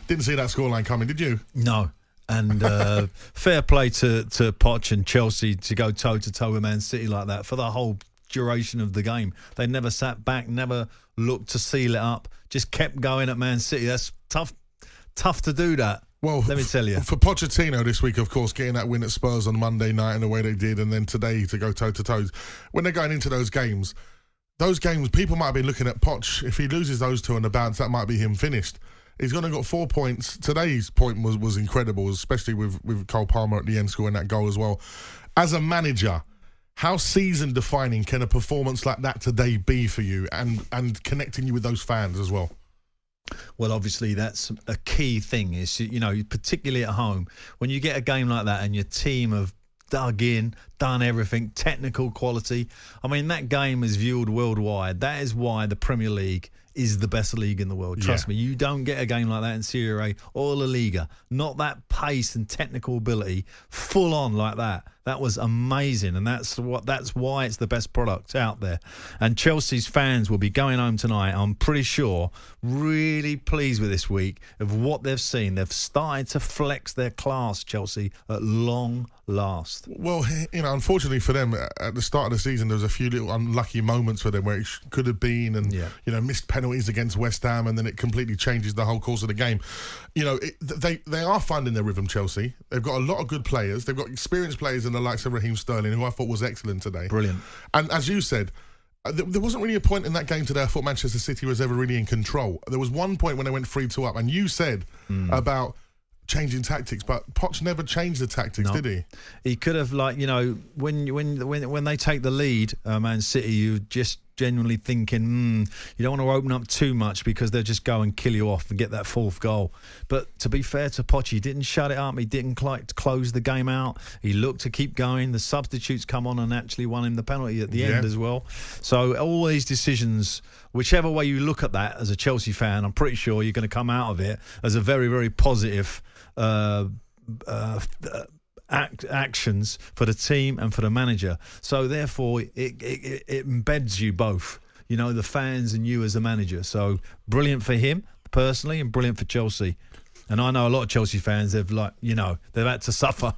Didn't see that scoreline coming, did you? No. And fair play to Poch and Chelsea to go toe-to-toe with Man City like that for the whole duration of the game. They never sat back, never looked to seal it up, just kept going at Man City. That's tough to do that. Well, let me tell you. For Pochettino this week, of course, getting that win at Spurs on Monday night in the way they did, and then today to go toe-to-toe. When they're going into those games, people might have been looking at Poch. If he loses those two on the bounce, that might be him finished. He's going to got 4 points. Today's point was incredible, especially with Cole Palmer at the end scoring that goal as well. As a manager, how season-defining can a performance like that today be for you and connecting you with those fans as well? Well, obviously, that's a key thing is, particularly at home, when you get a game like that and your team have dug in, done everything, technical quality. I mean, that game is viewed worldwide. That is why the Premier League is the best league in the world. Trust me, you don't get a game like that in Serie A or La Liga. Not that pace and technical ability, full on like that. That was amazing, and that's why it's the best product out there. And Chelsea's fans will be going home tonight, I'm pretty sure, really pleased with this week of what they've seen. They've started to flex their class, Chelsea, at long last. Well, unfortunately for them, at the start of the season, there was a few little unlucky moments for them where it could have been, and missed penalties against West Ham, and then it completely changes the whole course of the game. They are finding their rhythm, Chelsea. They've got a lot of good players. They've got experienced players in the likes of Raheem Sterling, who I thought was excellent today. Brilliant. And as you said, there wasn't really a point in that game today I thought Manchester City was ever really in control. There was one point when they went 3-2 up, and you said about changing tactics, but Poch never changed the tactics, did he? He could have, when they take the lead, Man City, you just genuinely thinking, you don't want to open up too much because they'll just go and kill you off and get that fourth goal. But to be fair to Poch, he didn't shut it up. He didn't close the game out. He looked to keep going. The substitutes come on and actually won him the penalty at the end as well. So all these decisions, whichever way you look at that as a Chelsea fan, I'm pretty sure you're going to come out of it as a very, very positive actions for the team and for the manager. So therefore it embeds you both, the fans and you as a manager. So brilliant for him personally and brilliant for Chelsea. And I know a lot of Chelsea fans, they've had to suffer.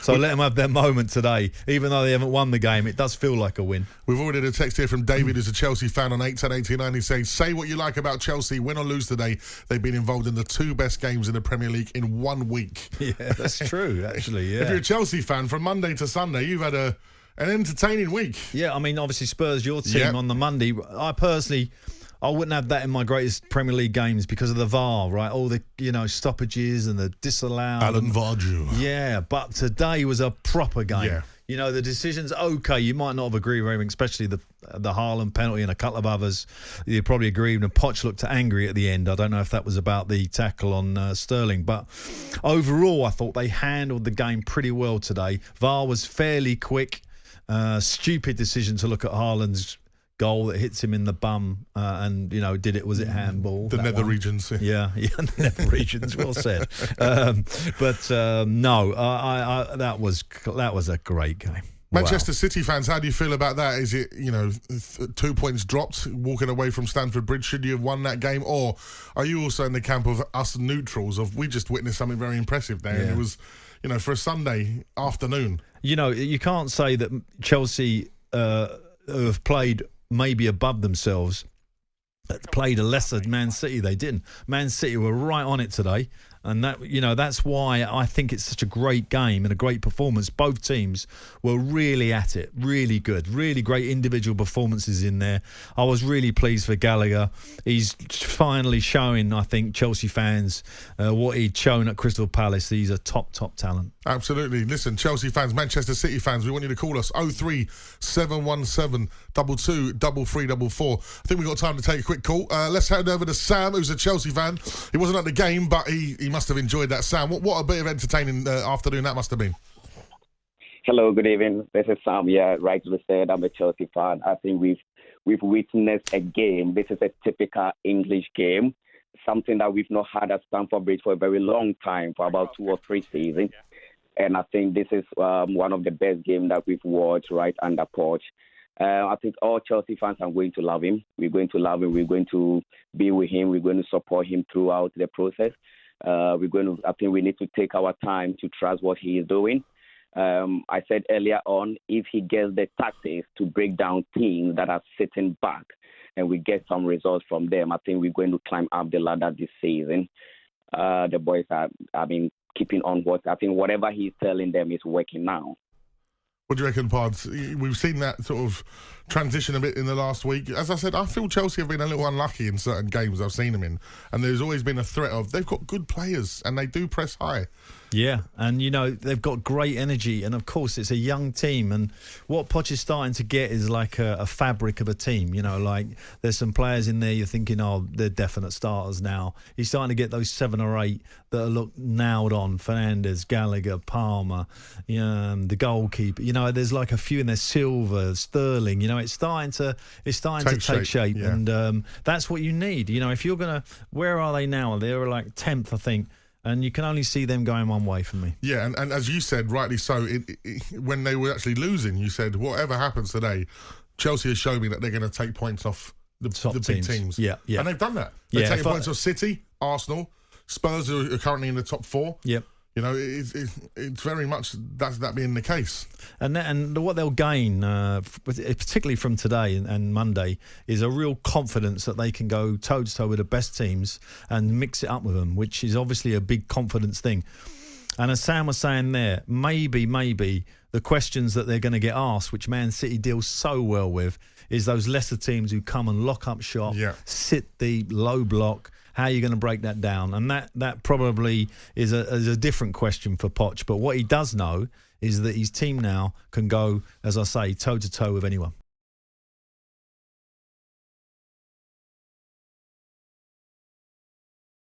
So let them have their moment today. Even though they haven't won the game, it does feel like a win. We've already had a text here from David, who's a Chelsea fan, on 81089. He says, say what you like about Chelsea, win or lose today. They've been involved in the 2 best games in the Premier League in 1 week. Yeah, that's true, actually, yeah. If you're a Chelsea fan, from Monday to Sunday, you've had an entertaining week. Yeah, I mean, obviously Spurs, your team on the Monday. I wouldn't have that in my greatest Premier League games because of the VAR, right? All the, stoppages and the disallowed. Alan Pardew. Yeah, but today was a proper game. Yeah. The decisions, okay, you might not have agreed with everything, especially the Haaland penalty and a couple of others. You probably agreed, and Poch looked angry at the end. I don't know if that was about the tackle on Sterling, but overall, I thought they handled the game pretty well today. VAR was fairly quick. Stupid decision to look at Haaland's goal that hits him in the bum was it handball? The nether regions. Yeah, the nether regions, well said. That was a great game. Manchester City fans, how do you feel about that? Is it, 2 points dropped walking away from Stamford Bridge? Should you have won that game? Or are you also in the camp of us neutrals of we just witnessed something very impressive there and it was, for a Sunday afternoon? You can't say that Chelsea have played maybe above themselves, played a lesser Man City. They didn't. Man City were right on it today, and that's why I think it's such a great game and a great performance. Both teams were really at it, really good, really great individual performances in there. I was really pleased for Gallagher. He's finally showing, I think, Chelsea fans what he'd shown at Crystal Palace. He's a top talent. Absolutely. Listen, Chelsea fans, Manchester City fans, we want you to call us 03717 22 3344. I think we've got time to take a quick call. Let's head over to Sam, who's a Chelsea fan. He wasn't at the game, but he must have enjoyed that. Sam, what a bit of entertaining afternoon that must have been. Hello, good evening. This is Sam. Yeah, rightly said, I'm a Chelsea fan. I think we've witnessed a game. This is a typical English game, something that we've not had at Stamford Bridge for a very long time, for about 2 or 3 seasons. And I think this is one of the best games that we've watched right under Poch. I think all Chelsea fans are going to love him. We're going to love him. We're going to be with him. We're going to support him throughout the process. I think we need to take our time to trust what he is doing. I said earlier on, if he gets the tactics to break down teams that are sitting back and we get some results from them, I think we're going to climb up the ladder this season. The boys are, keeping on what I think whatever he's telling them is working now. What do you reckon, Pards? We've seen that sort of transition a bit in the last week. As I said, I feel Chelsea have been a little unlucky in certain games I've seen them in. And there's always been a threat of, they've got good players and they do press high. Yeah, and they've got great energy, and of course it's a young team, and what Poch is starting to get is like a fabric of a team. Like there's some players in there you're thinking, oh, they're definite starters now. He's starting to get those 7 or 8 that look nailed on. Fernandes, Gallagher, Palmer, the goalkeeper. There's like a few in there, Silva, Sterling. It's starting to take shape. Yeah. And that's what you need. If you're gonna, where are they now? They're like 10th, I think. And you can only see them going one way for me. Yeah, and as you said, rightly so, when they were actually losing, you said, whatever happens today, Chelsea has shown me that they're going to take points off the big teams. Yeah. And they've done that. They're taking points off City, Arsenal, Spurs are currently in the top 4. Yep. It's very much that being the case. And what they'll gain, particularly from today and Monday, is a real confidence that they can go toe-to-toe with the best teams and mix it up with them, which is obviously a big confidence thing. And as Sam was saying there, maybe the questions that they're going to get asked, which Man City deals so well with, is those lesser teams who come and lock up shop, sit deep, low block. How are you going to break that down? And that probably is a different question for Poch. But what he does know is that his team now can go, as I say, toe-to-toe with anyone.